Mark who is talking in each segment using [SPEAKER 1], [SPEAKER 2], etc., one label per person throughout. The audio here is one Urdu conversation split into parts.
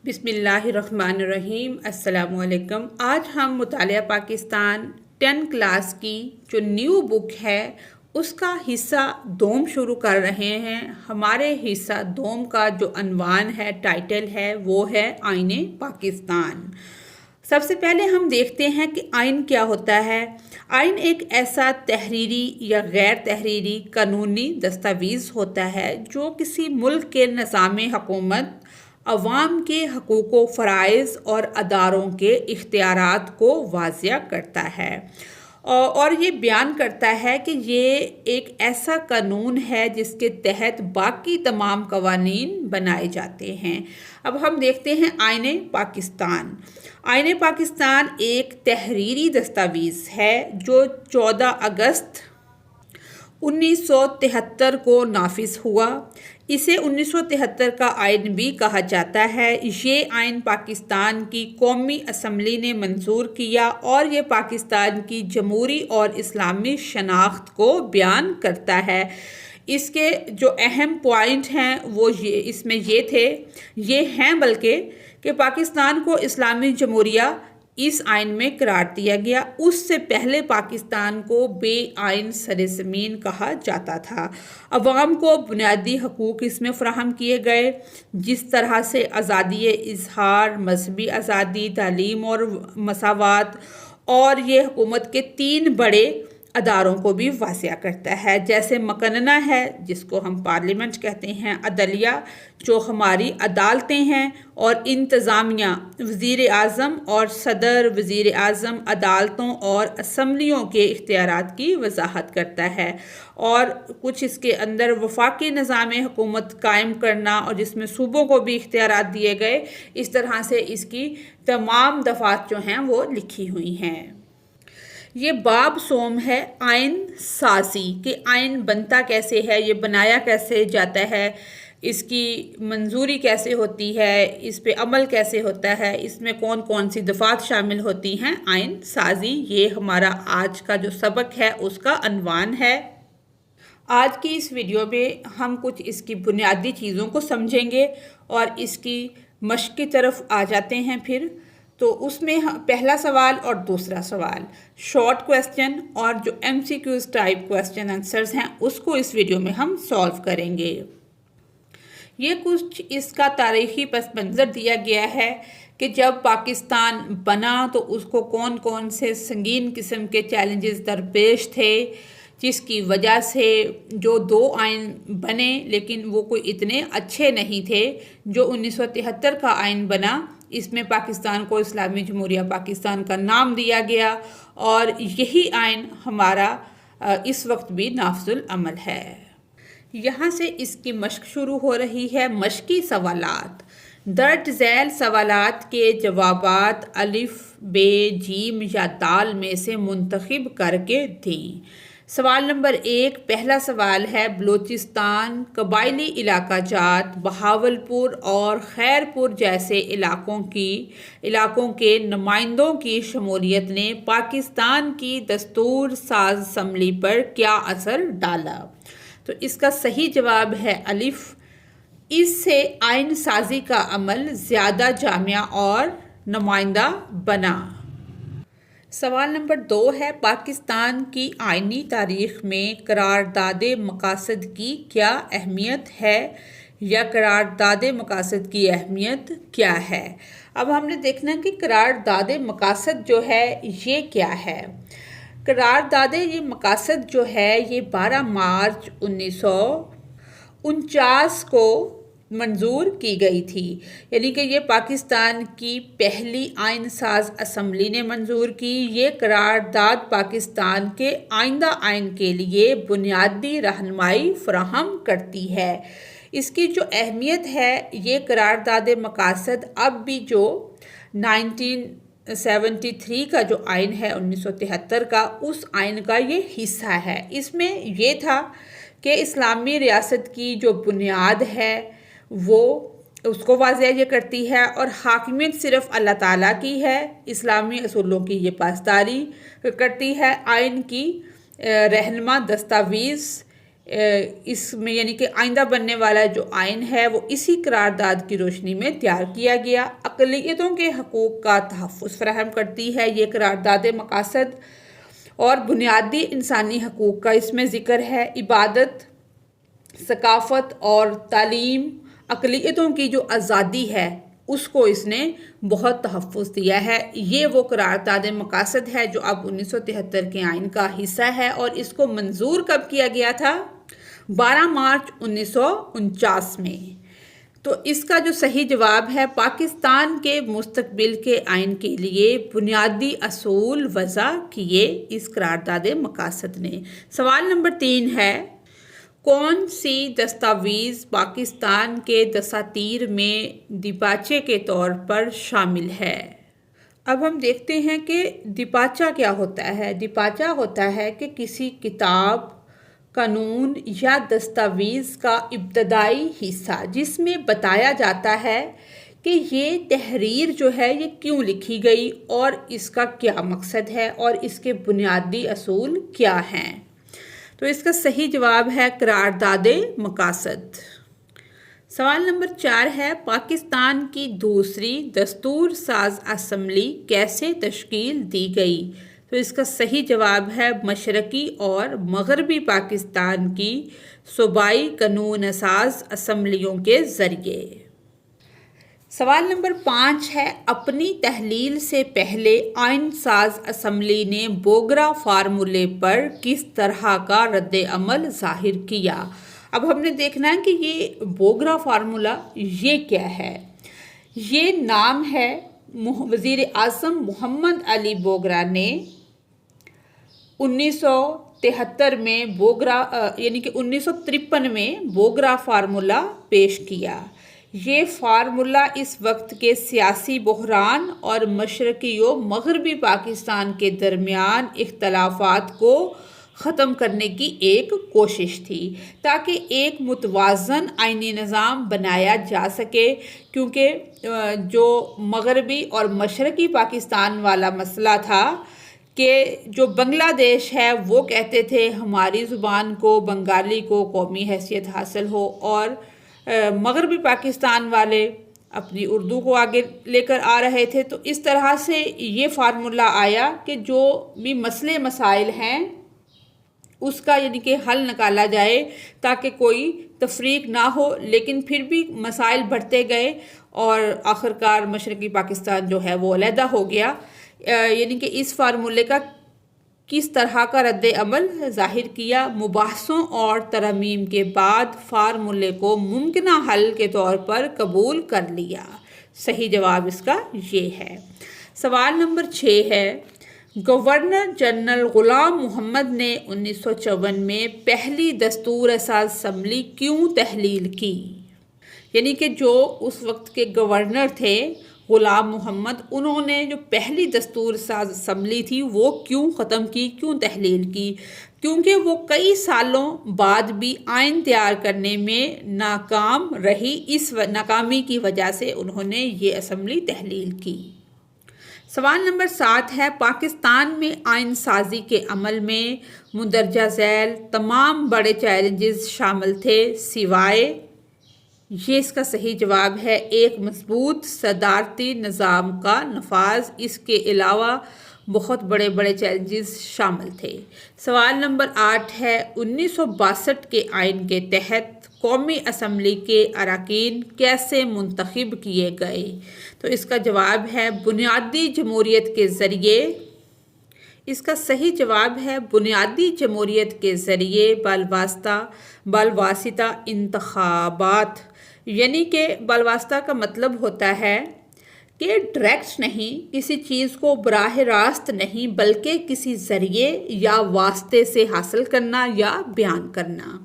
[SPEAKER 1] بسم اللہ الرحمن الرحیم۔ السلام علیکم۔ آج ہم مطالعہ پاکستان 10 کلاس کی جو نیو بک ہے اس کا حصہ دوم شروع کر رہے ہیں۔ ہمارے حصہ دوم کا جو عنوان ہے، ٹائٹل ہے، وہ ہے آئین پاکستان۔ سب سے پہلے ہم دیکھتے ہیں کہ آئین کیا ہوتا ہے۔ آئین ایک ایسا تحریری یا غیر تحریری قانونی دستاویز ہوتا ہے جو کسی ملک کے نظام حکومت، عوام کے حقوق و فرائض اور اداروں کے اختیارات کو واضح کرتا ہے اور یہ بیان کرتا ہے کہ یہ ایک ایسا قانون ہے جس کے تحت باقی تمام قوانین بنائے جاتے ہیں۔ اب ہم دیکھتے ہیں آئین پاکستان۔ آئین پاکستان ایک تحریری دستاویز ہے جو 14 اگست 1973 کو نافذ ہوا۔ اسے 1973 کا آئین بھی کہا جاتا ہے۔ یہ آئین پاکستان کی قومی اسمبلی نے منظور کیا اور یہ پاکستان کی جمہوری اور اسلامی شناخت کو بیان کرتا ہے۔ اس کے جو اہم پوائنٹ ہیں وہ اس میں یہ ہیں بلکہ کہ پاکستان کو اسلامی جمہوریہ اس آئین میں قرار دیا گیا۔ اس سے پہلے پاکستان کو بے آئین سرزمین کہا جاتا تھا۔ عوام کو بنیادی حقوق اس میں فراہم کیے گئے، جس طرح سے آزادی اظہار، مذہبی آزادی، تعلیم اور مساوات، اور یہ حکومت کے 3 بڑے اداروں کو بھی واضح کرتا ہے، جیسے مقننہ ہے جس کو ہم پارلیمنٹ کہتے ہیں، عدلیہ جو ہماری عدالتیں ہیں، اور انتظامیہ وزیر اعظم اور صدر، وزیر اعظم، عدالتوں اور اسمبلیوں کے اختیارات کی وضاحت کرتا ہے، اور کچھ اس کے اندر وفاقی نظام حکومت قائم کرنا اور جس میں صوبوں کو بھی اختیارات دیے گئے۔ اس طرح سے اس کی تمام دفعات جو ہیں وہ لکھی ہوئی ہیں۔ یہ باب سوم ہے آئین سازی، کہ آئین بنتا کیسے ہے، یہ بنایا کیسے جاتا ہے، اس کی منظوری کیسے ہوتی ہے، اس پہ عمل کیسے ہوتا ہے، اس میں کون کون سی دفعات شامل ہوتی ہیں۔ آئین سازی یہ ہمارا آج کا جو سبق ہے اس کا عنوان ہے۔ آج کی اس ویڈیو میں ہم کچھ اس کی بنیادی چیزوں کو سمجھیں گے اور اس کی مشق کی طرف آ جاتے ہیں۔ پھر تو اس میں پہلا سوال اور دوسرا سوال شارٹ کویسچن اور جو MCQs ٹائپ کویسچن آنسرز ہیں اس کو اس ویڈیو میں ہم سولو کریں گے۔ یہ کچھ اس کا تاریخی پس منظر دیا گیا ہے کہ جب پاکستان بنا تو اس کو کون کون سے سنگین قسم کے چیلنجز درپیش تھے، جس کی وجہ سے جو 2 آئین بنے لیکن وہ کوئی اتنے اچھے نہیں تھے۔ جو 1973 کا آئین بنا، اس میں پاکستان کو اسلامی جمہوریہ پاکستان کا نام دیا گیا اور یہی آئین ہمارا اس وقت بھی نافذ العمل ہے۔ یہاں سے اس کی مشق شروع ہو رہی ہے۔ مشقی سوالات۔ درج ذیل سوالات کے جوابات الف، ب، ج یا د میں سے منتخب کر کے دیں۔ سوال نمبر 1، پہلا سوال ہے بلوچستان، قبائلی علاقہ جات، بہاولپور اور خیرپور جیسے علاقوں کے نمائندوں کی شمولیت نے پاکستان کی دستور ساز اسمبلی پر کیا اثر ڈالا؟ تو اس کا صحیح جواب ہے الف۔ اس سے آئین سازی کا عمل زیادہ جامع اور نمائندہ بنا۔ سوال نمبر 2 ہے پاکستان کی آئینی تاریخ میں قرارداد مقاصد کی کیا اہمیت ہے، یا قرارداد مقاصد کی اہمیت کیا ہے؟ اب ہم نے دیکھنا کہ قرارداد مقاصد جو ہے یہ کیا ہے۔ قرارداد یہ مقاصد جو ہے یہ 12 مارچ 1949 کو منظور کی گئی تھی، یعنی کہ یہ پاکستان کی پہلی آئین ساز اسمبلی نے منظور کی۔ یہ قرارداد پاکستان کے آئندہ آئین کے لیے بنیادی رہنمائی فراہم کرتی ہے۔ اس کی جو اہمیت ہے، یہ قرارداد مقاصد اب بھی جو 1973 کا جو آئین ہے 1973 کا، اس آئین کا یہ حصہ ہے۔ اس میں یہ تھا کہ اسلامی ریاست کی جو بنیاد ہے وہ اس کو واضح یہ کرتی ہے اور حاکمیت صرف اللہ تعالیٰ کی ہے، اسلامی اصولوں کی یہ پاسداری کرتی ہے۔ آئین کی رہنما دستاویز اس میں یعنی کہ آئندہ بننے والا جو آئین ہے وہ اسی قرارداد کی روشنی میں تیار کیا گیا۔ اقلیتوں کے حقوق کا تحفظ فراہم کرتی ہے یہ قرارداد مقاصد، اور بنیادی انسانی حقوق کا اس میں ذکر ہے۔ عبادت، ثقافت اور تعلیم، اقلیتوں کی جو آزادی ہے اس کو اس نے بہت تحفظ دیا ہے۔ یہ وہ قرارداد مقاصد ہے جو اب 1973 کے آئین کا حصہ ہے، اور اس کو منظور کب کیا گیا تھا؟ 12 مارچ 1949 میں۔ تو اس کا جو صحیح جواب ہے، پاکستان کے مستقبل کے آئین کے لیے بنیادی اصول وضع کیے اس قرارداد مقاصد نے۔ سوال نمبر 3 ہے، کون سی دستاویز پاکستان کے دساتیر میں دیباچے کے طور پر شامل ہے؟ اب ہم دیکھتے ہیں کہ دیباچہ کیا ہوتا ہے۔ دیباچہ ہوتا ہے کہ کسی کتاب، قانون یا دستاویز کا ابتدائی حصہ جس میں بتایا جاتا ہے کہ یہ تحریر جو ہے یہ کیوں لکھی گئی اور اس کا کیا مقصد ہے اور اس کے بنیادی اصول کیا ہیں۔ تو اس کا صحیح جواب ہے قرارداد مقاصد۔ سوال نمبر 4 ہے، پاکستان کی دوسری دستور ساز اسمبلی کیسے تشکیل دی گئی؟ تو اس کا صحیح جواب ہے مشرقی اور مغربی پاکستان کی صوبائی قانون ساز اسمبلیوں کے ذریعے۔ سوال نمبر 5 ہے، اپنی تحلیل سے پہلے آئین ساز اسمبلی نے بوگرا فارمولے پر کس طرح کا رد عمل ظاہر کیا؟ اب ہم نے دیکھنا ہے کہ یہ بوگرا فارمولا یہ کیا ہے۔ یہ نام ہے وزیر اعظم محمد علی بوگرا نے 1973 میں یعنی کہ 1953 میں بوگرا فارمولا پیش کیا۔ یہ فارمولا اس وقت کے سیاسی بحران اور مشرقی و مغربی پاکستان کے درمیان اختلافات کو ختم کرنے کی ایک کوشش تھی، تاکہ ایک متوازن آئینی نظام بنایا جا سکے، کیونکہ جو مغربی اور مشرقی پاکستان والا مسئلہ تھا کہ جو بنگلہ دیش ہے وہ کہتے تھے ہماری زبان کو، بنگالی کو قومی حیثیت حاصل ہو، اور مغربی پاکستان والے اپنی اردو کو آگے لے کر آ رہے تھے۔ تو اس طرح سے یہ فارمولا آیا کہ جو بھی مسائل ہیں اس کا یعنی کہ حل نکالا جائے تاکہ کوئی تفریق نہ ہو، لیکن پھر بھی مسائل بڑھتے گئے اور آخرکار مشرقی پاکستان جو ہے وہ علیحدہ ہو گیا۔ یعنی کہ اس فارمولے کا کس طرح کا رد عمل ظاہر کیا؟ مباحثوں اور ترمیم کے بعد فارمولے کو ممکنہ حل کے طور پر قبول کر لیا۔ صحیح جواب اس کا یہ ہے۔ سوال نمبر 6 ہے، گورنر جنرل غلام محمد نے 1954 میں پہلی دستور ساز اسمبلی کیوں تحلیل کی؟ یعنی کہ جو اس وقت کے گورنر تھے غلام محمد، انہوں نے جو پہلی دستور ساز اسمبلی تھی وہ کیوں ختم کی، کیوں تحلیل کی؟ کیونکہ وہ کئی سالوں بعد بھی آئین تیار کرنے میں ناکام رہی، اس ناکامی کی وجہ سے انہوں نے یہ اسمبلی تحلیل کی۔ سوال نمبر 7 ہے، پاکستان میں آئین سازی کے عمل میں مندرجہ ذیل تمام بڑے چیلنجز شامل تھے سوائے، یہ اس کا صحیح جواب ہے، ایک مضبوط صدارتی نظام کا نفاذ۔ اس کے علاوہ بہت بڑے بڑے چیلنجز شامل تھے۔ سوال نمبر 8 ہے، 1962 کے آئین کے تحت قومی اسمبلی کے اراکین کیسے منتخب کیے گئے؟ تو اس کا جواب ہے بنیادی جمہوریت کے ذریعے۔ اس کا صحیح جواب ہے بنیادی جمہوریت کے ذریعے بالواسطہ انتخابات، یعنی کہ بالواسطہ کا مطلب ہوتا ہے کہ ڈائریکٹ نہیں، کسی چیز کو براہ راست نہیں، بلکہ کسی ذریعے یا واسطے سے حاصل کرنا یا بیان کرنا۔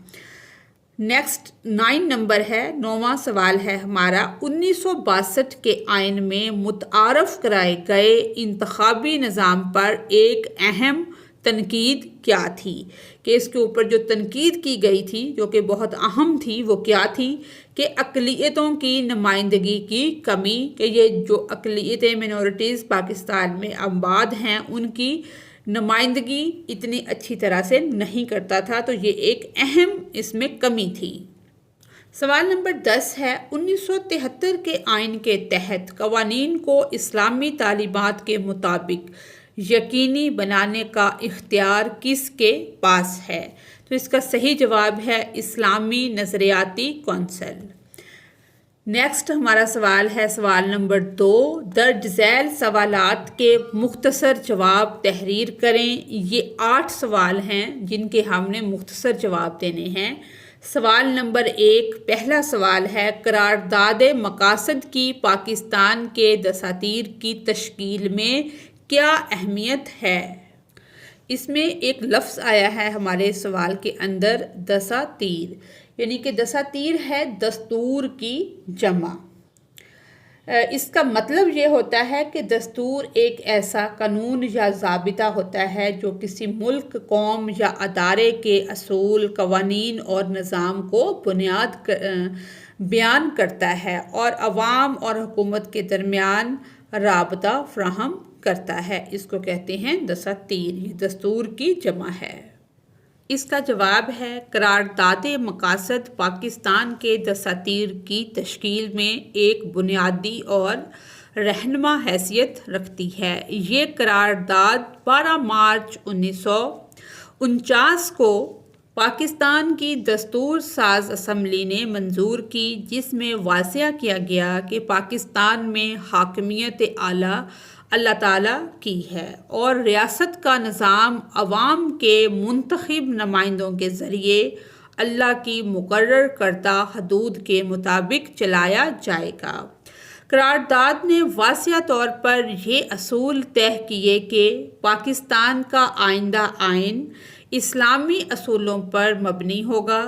[SPEAKER 1] نیکسٹ 9 نمبر ہے، 9واں سوال ہے ہمارا، 1962 کے آئین میں متعارف کرائے گئے انتخابی نظام پر ایک اہم تنقید کیا تھی؟ کہ اس کے اوپر جو تنقید کی گئی تھی جو کہ بہت اہم تھی وہ کیا تھی؟ کہ اقلیتوں کی نمائندگی کی کمی، کہ یہ جو اقلیتیں مینورٹیز پاکستان میں آباد ہیں ان کی نمائندگی اتنی اچھی طرح سے نہیں کرتا تھا، تو یہ ایک اہم اس میں کمی تھی۔ سوال نمبر 10 ہے، 1973 کے آئین کے تحت قوانین کو اسلامی تعلیمات کے مطابق یقینی بنانے کا اختیار کس کے پاس ہے؟ تو اس کا صحیح جواب ہے اسلامی نظریاتی کونسل۔ نیکسٹ ہمارا سوال ہے سوال نمبر 2، درج ذیل سوالات کے مختصر جواب تحریر کریں۔ یہ 8 سوال ہیں جن کے ہم نے مختصر جواب دینے ہیں۔ سوال نمبر 1، پہلا سوال ہے، قرارداد مقاصد کی پاکستان کے دساتیر کی تشکیل میں کیا اہمیت ہے؟ اس میں ایک لفظ آیا ہے ہمارے سوال کے اندر، دساتیر، یعنی کہ دساتیر ہے دستور کی جمع۔ اس کا مطلب یہ ہوتا ہے کہ دستور ایک ایسا قانون یا ضابطہ ہوتا ہے جو کسی ملک، قوم یا ادارے کے اصول، قوانین اور نظام کو بیان کرتا ہے اور عوام اور حکومت کے درمیان رابطہ فراہم کرتا ہے۔ اس کو کہتے ہیں دساتیر، یہ دستور کی جمع ہے۔ اس کا جواب ہے قرارداد مقاصد پاکستان کے دساتیر کی تشکیل میں ایک بنیادی اور رہنما حیثیت رکھتی ہے۔ یہ قرارداد 12 مارچ 1949 کو پاکستان کی دستور ساز اسمبلی نے منظور کی، جس میں واضح کیا گیا کہ پاکستان میں حاکمیت اعلیٰ اللہ تعالیٰ کی ہے اور ریاست کا نظام عوام کے منتخب نمائندوں کے ذریعے اللہ کی مقرر کردہ حدود کے مطابق چلایا جائے گا۔ قرارداد نے واضح طور پر یہ اصول طے کیے کہ پاکستان کا آئندہ آئین اسلامی اصولوں پر مبنی ہوگا،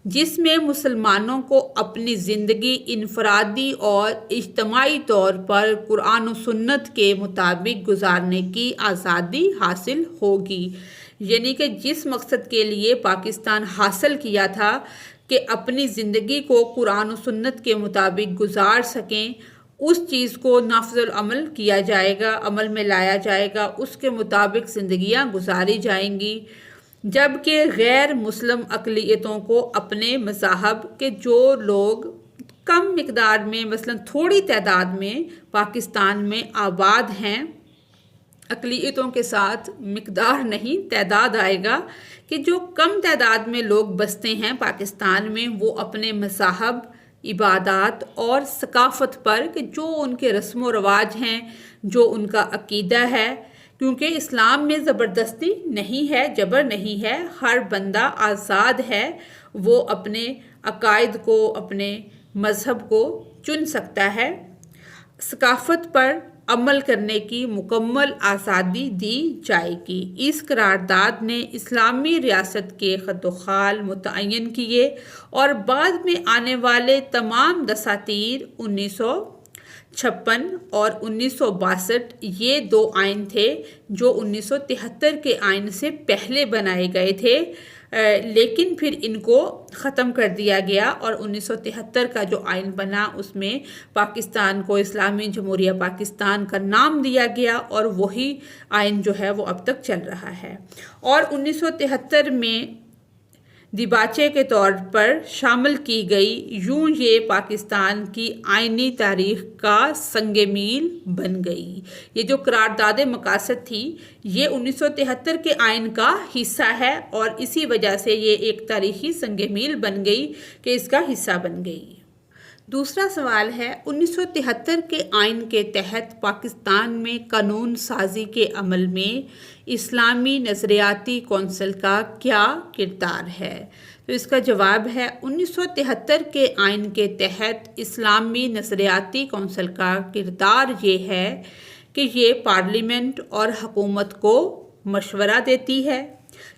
[SPEAKER 1] جس میں مسلمانوں کو اپنی زندگی انفرادی اور اجتماعی طور پر قرآن و سنت کے مطابق گزارنے کی آزادی حاصل ہوگی۔ یعنی کہ جس مقصد کے لیے پاکستان حاصل کیا تھا کہ اپنی زندگی کو قرآن و سنت کے مطابق گزار سکیں، اس چیز کو نافذ العمل کیا جائے گا، عمل میں لایا جائے گا، اس کے مطابق زندگیاں گزاری جائیں گی، جبکہ غیر مسلم اقلیتوں کو اپنے مذاہب کے جو لوگ کم مقدار میں، مثلا تھوڑی تعداد میں پاکستان میں آباد ہیں، اقلیتوں کے ساتھ مقدار نہیں تعداد آئے گا، کہ جو کم تعداد میں لوگ بستے ہیں پاکستان میں، وہ اپنے مذاہب، عبادات اور ثقافت پر، کہ جو ان کے رسم و رواج ہیں، جو ان کا عقیدہ ہے، کیونکہ اسلام میں زبردستی نہیں ہے، جبر نہیں ہے، ہر بندہ آزاد ہے، وہ اپنے عقائد کو، اپنے مذہب کو چن سکتا ہے۔ ثقافت پر عمل کرنے کی مکمل آزادی دی جائے گی۔ اس قرارداد نے اسلامی ریاست کے خط و خال متعین کیے اور بعد میں آنے والے تمام دساتیر 1956 اور 1962، یہ 2 آئین تھے جو 1973 کے آئین سے پہلے بنائے گئے تھے، لیکن پھر ان کو ختم کر دیا گیا اور 1973 کا جو آئین بنا اس میں پاکستان کو اسلامی جمہوریہ پاکستان کا نام دیا گیا، اور وہی آئین جو ہے وہ اب تک چل رہا ہے۔ اور 1973 میں دیباچے کے طور پر شامل کی گئی، یوں یہ پاکستان کی آئینی تاریخ کا سنگ میل بن گئی۔ یہ جو قرارداد مقاصد تھی یہ 1973 کے آئین کا حصہ ہے، اور اسی وجہ سے یہ ایک تاریخی سنگ میل بن گئی کہ اس کا حصہ بن گئی۔ دوسرا سوال ہے، 1973 کے آئین کے تحت پاکستان میں قانون سازی کے عمل میں اسلامی نظریاتی کونسل کا کیا کردار ہے؟ تو اس کا جواب ہے 1973 کے آئین کے تحت اسلامی نظریاتی کونسل کا کردار یہ ہے کہ یہ پارلیمنٹ اور حکومت کو مشورہ دیتی ہے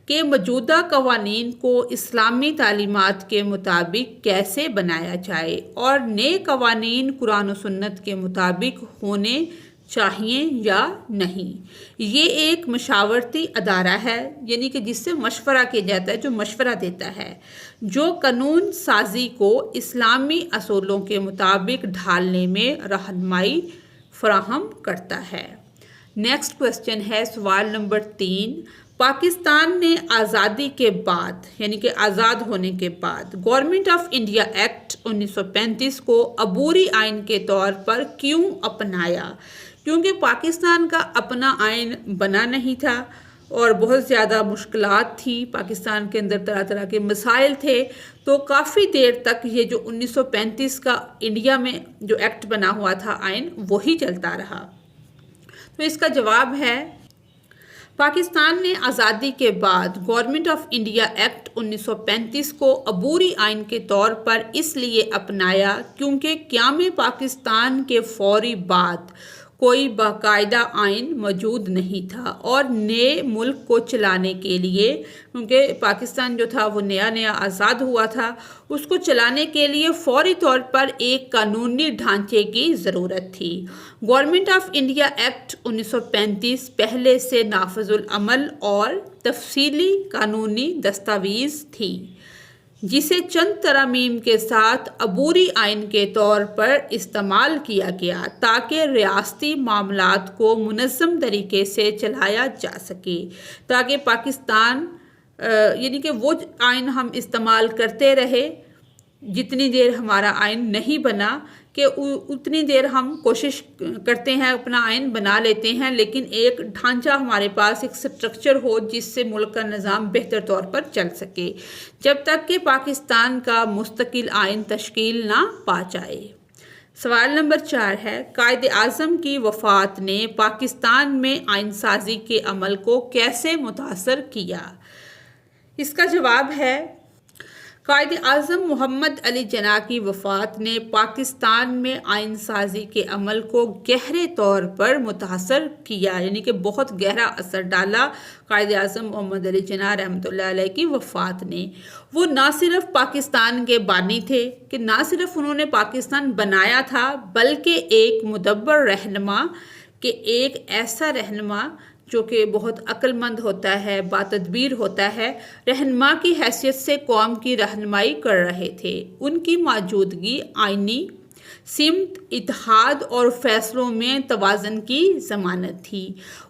[SPEAKER 1] کہ موجودہ قوانین کو اسلامی تعلیمات کے مطابق کیسے بنایا جائے اور نئے قوانین قرآن و سنت کے مطابق ہونے چاہیے یا نہیں۔ یہ ایک مشاورتی ادارہ ہے، یعنی کہ جس سے مشورہ کیا جاتا ہے، جو مشورہ دیتا ہے، جو قانون سازی کو اسلامی اصولوں کے مطابق ڈھالنے میں رہنمائی فراہم کرتا ہے۔ نیکسٹ کویسچن ہے سوال نمبر 3۔ پاکستان نے آزادی کے بعد یعنی کہ آزاد ہونے کے بعد گورنمنٹ آف انڈیا ایکٹ 1935 کو عبوری آئین کے طور پر کیوں اپنایا؟ کیونکہ پاکستان کا اپنا آئین بنا نہیں تھا اور بہت زیادہ مشکلات تھی، پاکستان کے اندر طرح طرح کے مسائل تھے، تو کافی دیر تک یہ جو 1935 کا انڈیا میں جو ایکٹ بنا ہوا تھا آئین وہی چلتا رہا۔ تو اس کا جواب ہے پاکستان نے آزادی کے بعد گورنمنٹ آف انڈیا ایکٹ 1935 کو عبوری آئین کے طور پر اس لیے اپنایا کیونکہ قیام پاکستان کے فوری بعد کوئی باقاعدہ آئین موجود نہیں تھا اور نئے ملک کو چلانے کے لیے، کیونکہ پاکستان جو تھا وہ نیا آزاد ہوا تھا، اس کو چلانے کے لیے فوری طور پر ایک قانونی ڈھانچے کی ضرورت تھی۔ گورنمنٹ آف انڈیا ایکٹ 1935 پہلے سے نافذ العمل اور تفصیلی قانونی دستاویز تھی، جسے چند ترامیم کے ساتھ عبوری آئین کے طور پر استعمال کیا گیا تاکہ ریاستی معاملات کو منظم طریقے سے چلایا جا سکے، تاکہ پاکستان یعنی کہ وہ آئین ہم استعمال کرتے رہے جتنی دیر ہمارا آئین نہیں بنا، کہ اتنی دیر ہم کوشش کرتے ہیں اپنا آئین بنا لیتے ہیں، لیکن ایک ڈھانچہ ہمارے پاس، ایک سٹرکچر ہو جس سے ملک کا نظام بہتر طور پر چل سکے، جب تک کہ پاکستان کا مستقل آئین تشکیل نہ پا جائے۔ سوال نمبر 4 ہے، قائد اعظم کی وفات نے پاکستان میں آئین سازی کے عمل کو کیسے متاثر کیا؟ اس کا جواب ہے قائد اعظم محمد علی جناح کی وفات نے پاکستان میں آئین سازی کے عمل کو گہرے طور پر متاثر کیا، یعنی کہ بہت گہرا اثر ڈالا قائد اعظم محمد علی جناح رحمۃ اللہ علیہ کی وفات نے۔ وہ نہ صرف پاکستان کے بانی تھے کہ نہ صرف انہوں نے پاکستان بنایا تھا، بلکہ ایک مدبر رہنما، کہ ایک ایسا رہنما جو کہ بہت عقل مند ہوتا ہے، باتدبیر ہوتا ہے، رہنما کی حیثیت سے قوم کی رہنمائی کر رہے تھے۔ ان کی موجودگی آئینی سمت، اتحاد اور فیصلوں میں توازن کی ضمانت تھی۔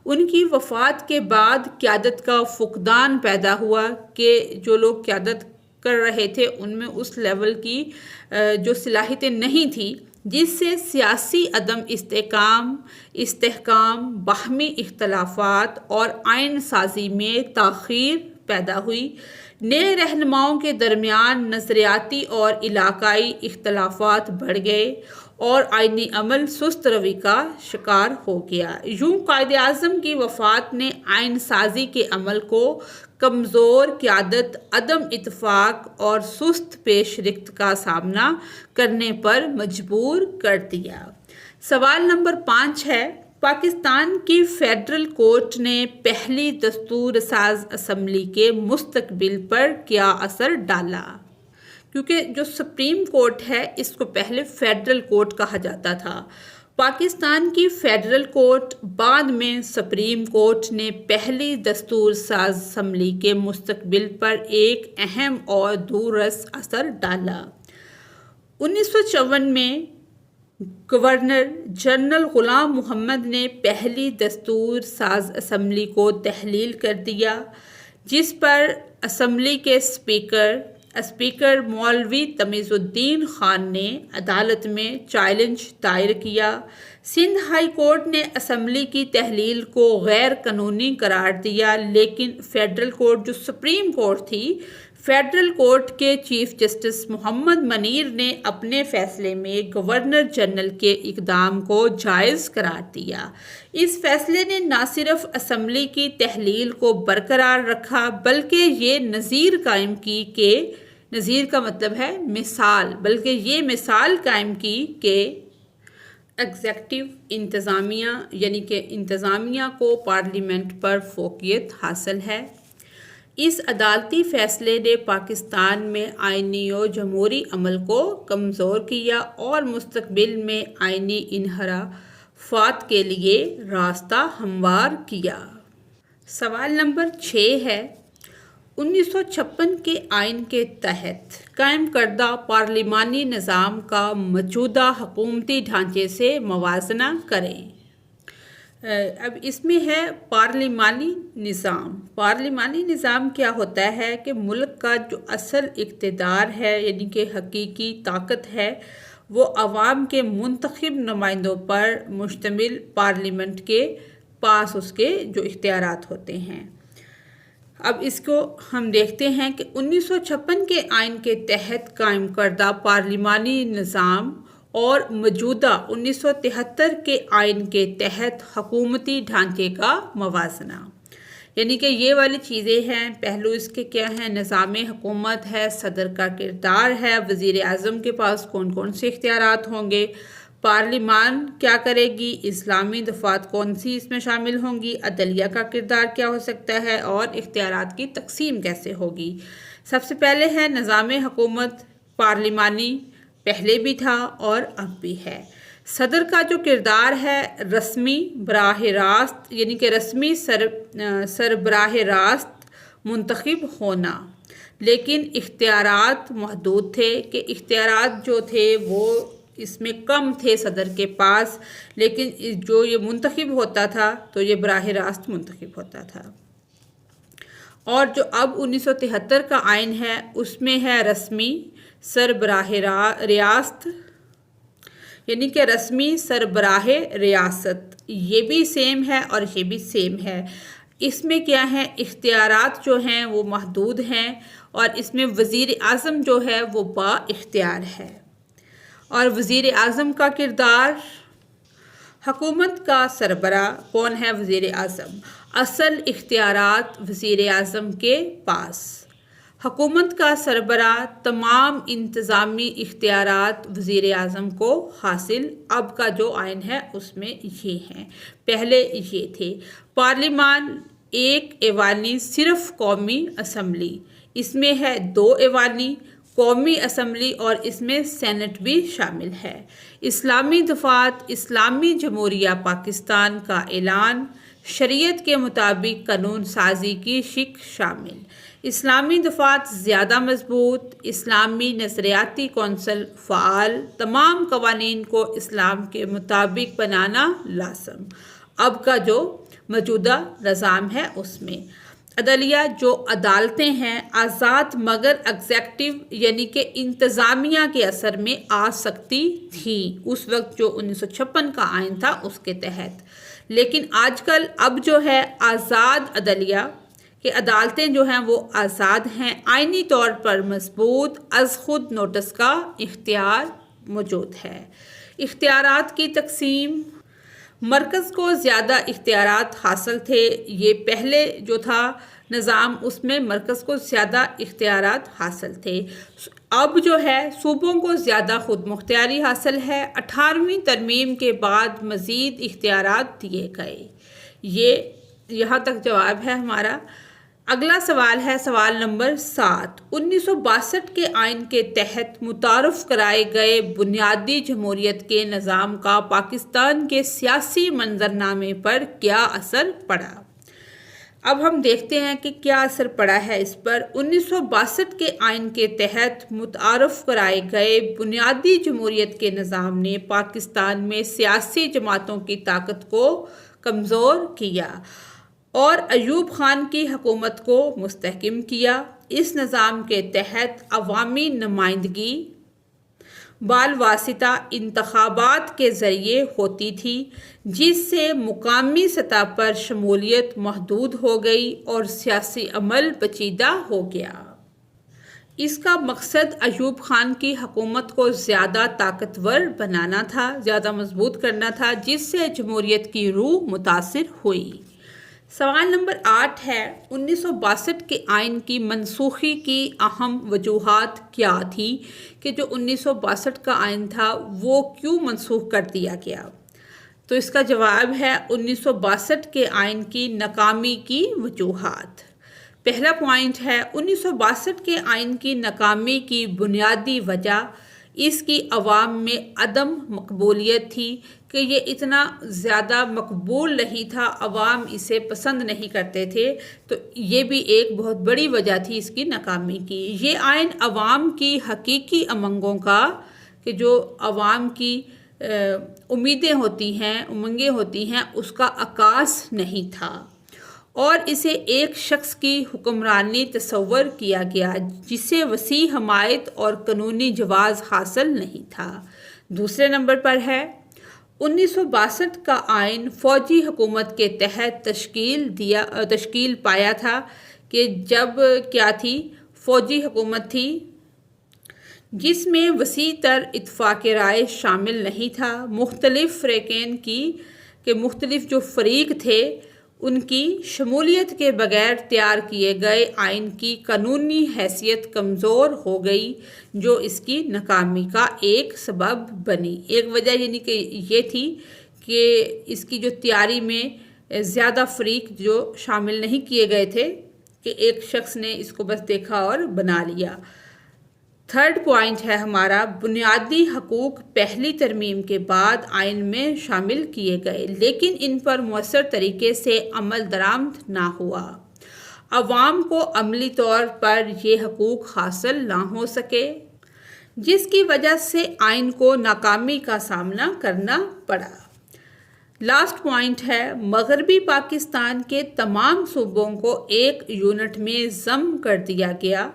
[SPEAKER 1] ان کی وفات کے بعد قیادت کا فقدان پیدا ہوا کہ جو لوگ قیادت کر رہے تھے ان میں اس لیول کی جو صلاحیتیں نہیں تھی، جس سے سیاسی عدم استحکام، باہمی اختلافات اور آئین سازی میں تاخیر پیدا ہوئی۔ نئے رہنماؤں کے درمیان نظریاتی اور علاقائی اختلافات بڑھ گئے اور آئینی عمل سست روی کا شکار ہو گیا۔ یوں قائد اعظم کی وفات نے آئین سازی کے عمل کو کمزور قیادت، عدم اتفاق اور سست پیش رفت کا سامنا کرنے پر مجبور کر دیا۔ سوال نمبر 5 ہے، پاکستان کی فیڈرل کورٹ نے پہلی دستور ساز اسمبلی کے مستقبل پر کیا اثر ڈالا؟ کیونکہ جو سپریم کورٹ ہے اس کو پہلے فیڈرل کورٹ کہا جاتا تھا۔ پاکستان کی فیڈرل کورٹ بعد میں سپریم کورٹ نے پہلی دستور ساز اسمبلی کے مستقبل پر ایک اہم اور دوررس اثر ڈالا۔ 1954 میں گورنر جنرل غلام محمد نے پہلی دستور ساز اسمبلی کو تحلیل کر دیا، جس پر اسمبلی کے اسپیکر مولوی تمیز الدین خان نے عدالت میں چیلنج دائر کیا۔ سندھ ہائی کورٹ نے اسمبلی کی تحلیل کو غیر قانونی قرار دیا، لیکن فیڈرل کورٹ جو سپریم کورٹ تھی، فیڈرل کورٹ کے چیف جسٹس محمد منیر نے اپنے فیصلے میں گورنر جنرل کے اقدام کو جائز قرار دیا۔ اس فیصلے نے نہ صرف اسمبلی کی تحلیل کو برقرار رکھا بلکہ یہ نظیر قائم کی کہ نظیر کا مطلب ہے مثال، بلکہ یہ مثال قائم کی کہ ایگزیکٹو انتظامیہ یعنی کہ انتظامیہ کو پارلیمنٹ پر فوقیت حاصل ہے۔ اس عدالتی فیصلے نے پاکستان میں آئینی و جمہوری عمل کو کمزور کیا اور مستقبل میں آئینی انحرافات کے لیے راستہ ہموار کیا۔ سوال نمبر 6 ہے، 1956 کے آئین کے تحت قائم کردہ پارلیمانی نظام کا موجودہ حکومتی ڈھانچے سے موازنہ کریں۔ اب اس میں ہے پارلیمانی نظام۔ پارلیمانی نظام کیا ہوتا ہے کہ ملک کا جو اصل اقتدار ہے، یعنی کہ حقیقی طاقت ہے، وہ عوام کے منتخب نمائندوں پر مشتمل پارلیمنٹ کے پاس اس کے جو اختیارات ہوتے ہیں۔ اب اس کو ہم دیکھتے ہیں کہ 1956 کے آئین کے تحت قائم کردہ پارلیمانی نظام اور موجودہ 1973 کے آئین کے تحت حکومتی ڈھانچے کا موازنہ، یعنی کہ یہ والی چیزیں ہیں۔ پہلو اس کے کیا ہیں؟ نظام حکومت ہے، صدر کا کردار ہے، وزیر اعظم کے پاس کون کون سے اختیارات ہوں گے، پارلیمان کیا کرے گی، اسلامی دفعات کون سی اس میں شامل ہوں گی، عدلیہ کا کردار کیا ہو سکتا ہے، اور اختیارات کی تقسیم کیسے ہوگی۔ سب سے پہلے ہے نظام حکومت پارلیمانی، پہلے بھی تھا اور اب بھی ہے۔ صدر کا جو کردار ہے رسمی براہ راست، یعنی کہ رسمی سربراہ راست منتخب ہونا، لیکن اختیارات محدود تھے، کہ اختیارات جو تھے وہ اس میں کم تھے صدر کے پاس، لیکن جو یہ منتخب ہوتا تھا تو یہ براہ راست منتخب ہوتا تھا۔ اور جو اب 1973 کا آئین ہے اس میں ہے رسمی سربراہ ریاست، یعنی کہ رسمی سربراہ ریاست، یہ بھی سیم ہے اور یہ بھی سیم ہے۔ اس میں کیا ہے؟ اختیارات جو ہیں وہ محدود ہیں، اور اس میں وزیر اعظم جو ہے وہ با اختیار ہے۔ اور وزیر اعظم کا کردار، حکومت کا سربراہ کون ہے؟ وزیر اعظم۔ اصل اختیارات وزیر اعظم کے پاس، حکومت کا سربراہ، تمام انتظامی اختیارات وزیر اعظم کو حاصل۔ اب کا جو آئین ہے اس میں یہ ہیں، پہلے یہ تھے۔ پارلیمان ایک ایوانی صرف قومی اسمبلی، اس میں ہے 2 ایوانی قومی اسمبلی، اور اس میں سینٹ بھی شامل ہے۔ اسلامی دفعات، اسلامی جمہوریہ پاکستان کا اعلان، شریعت کے مطابق قانون سازی کی شک شامل۔ اسلامی دفعات زیادہ مضبوط، اسلامی نظریاتی کونسل فعال، تمام قوانین کو اسلام کے مطابق بنانا لازم۔ اب کا جو موجودہ نظام ہے اس میں عدلیہ، جو عدالتیں ہیں آزاد مگر ایگزیکٹو، یعنی کہ انتظامیہ کے اثر میں آ سکتی تھیں اس وقت جو 1956 کا آئین تھا اس کے تحت، لیکن آج کل اب جو ہے آزاد عدلیہ کہ عدالتیں جو ہیں وہ آزاد ہیں، آئینی طور پر مضبوط، از خود نوٹس کا اختیار موجود ہے۔ اختیارات کی تقسیم، مرکز کو زیادہ اختیارات حاصل تھے، یہ پہلے جو تھا نظام اس میں مرکز کو زیادہ اختیارات حاصل تھے۔ اب جو ہے صوبوں کو زیادہ خود مختاری حاصل ہے۔ 18ویں ترمیم کے بعد مزید اختیارات دیے گئے۔ یہ یہاں تک جواب ہے ہمارا۔ اگلا سوال ہے سوال نمبر 7۔ 1962 کے آئین کے تحت متعارف کرائے گئے بنیادی جمہوریت کے نظام کا پاکستان کے سیاسی منظرنامے پر کیا اثر پڑا؟ اب ہم دیکھتے ہیں کہ کیا اثر پڑا ہے اس پر۔ 1962 کے آئین کے تحت متعارف کرائے گئے بنیادی جمہوریت کے نظام نے پاکستان میں سیاسی جماعتوں کی طاقت کو کمزور کیا اور ایوب خان کی حکومت کو مستحکم کیا۔ اس نظام کے تحت عوامی نمائندگی بالواسطہ انتخابات کے ذریعے ہوتی تھی، جس سے مقامی سطح پر شمولیت محدود ہو گئی اور سیاسی عمل پیچیدہ ہو گیا۔ اس کا مقصد ایوب خان کی حکومت کو زیادہ طاقتور بنانا تھا، زیادہ مضبوط کرنا تھا، جس سے جمہوریت کی روح متاثر ہوئی۔ سوال نمبر 8 ہے۔ 1962 کے آئین کی منسوخی کی اہم وجوہات کیا تھی کہ جو 1962 کا آئین تھا وہ کیوں منسوخ کر دیا گیا؟ تو اس کا جواب ہے 1962 کے آئین کی ناکامی کی وجوہات۔ پہلا پوائنٹ ہے 1962 کے آئین کی ناکامی کی بنیادی وجہ اس کی عوام میں عدم مقبولیت تھی کہ یہ اتنا زیادہ مقبول نہیں تھا، عوام اسے پسند نہیں کرتے تھے، تو یہ بھی ایک بہت بڑی وجہ تھی اس کی ناکامی کی۔ یہ آئین عوام کی حقیقی امنگوں کا، کہ جو عوام کی امیدیں ہوتی ہیں، امنگیں ہوتی ہیں، اس کا عکاس نہیں تھا، اور اسے ایک شخص کی حکمرانی تصور کیا گیا جسے وسیع حمایت اور قانونی جواز حاصل نہیں تھا۔ دوسرے نمبر پر ہے 1962 کا آئین فوجی حکومت کے تحت تشکیل پایا تھا کہ جب کیا تھی، فوجی حکومت تھی جس میں وسیع تر اتفاق رائے شامل نہیں تھا۔ مختلف فریقین کے مختلف جو فریق تھے ان کی شمولیت کے بغیر تیار کیے گئے آئین کی قانونی حیثیت کمزور ہو گئی، جو اس کی ناکامی کا ایک سبب بنی۔ ایک وجہ یعنی کہ یہ تھی کہ اس کی جو تیاری میں زیادہ فریق جو شامل نہیں کیے گئے تھے کہ ایک شخص نے اس کو بس دیکھا اور بنا لیا۔ تھرڈ پوائنٹ ہے ہمارا، بنیادی حقوق پہلی ترمیم کے بعد آئین میں شامل کیے گئے لیکن ان پر مؤثر طریقے سے عمل درآمد نہ ہوا۔ عوام کو عملی طور پر یہ حقوق حاصل نہ ہو سکے، جس کی وجہ سے آئین کو ناکامی کا سامنا کرنا پڑا۔ لاسٹ پوائنٹ ہے، مغربی پاکستان کے تمام صوبوں کو ایک یونٹ میں ضم کر دیا گیا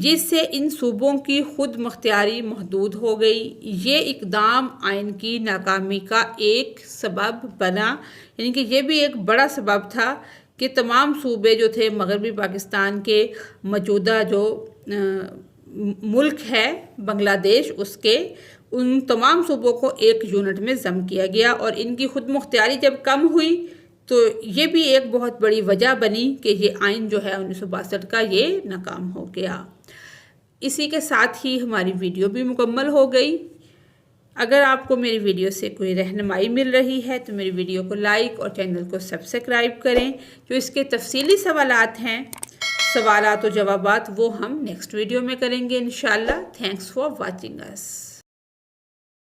[SPEAKER 1] جس سے ان صوبوں کی خود مختاری محدود ہو گئی۔ یہ اقدام آئین کی ناکامی کا ایک سبب بنا، یعنی کہ یہ بھی ایک بڑا سبب تھا کہ تمام صوبے جو تھے مغربی پاکستان کے موجودہ جو ملک ہے بنگلہ دیش، اس کے ان تمام صوبوں کو ایک یونٹ میں ضم کیا گیا، اور ان کی خود مختاری جب کم ہوئی تو یہ بھی ایک بہت بڑی وجہ بنی کہ یہ آئین جو ہے 1962 کا یہ ناکام ہو گیا۔ اسی کے ساتھ ہی ہماری ویڈیو بھی مکمل ہو گئی۔ اگر آپ کو میری ویڈیو سے کوئی رہنمائی مل رہی ہے تو میری ویڈیو کو لائک اور چینل کو سبسکرائب کریں۔ جو اس کے تفصیلی سوالات ہیں، سوالات و جوابات، وہ ہم نیکسٹ ویڈیو میں کریں گے انشاءاللہ۔ Thanks for watching us.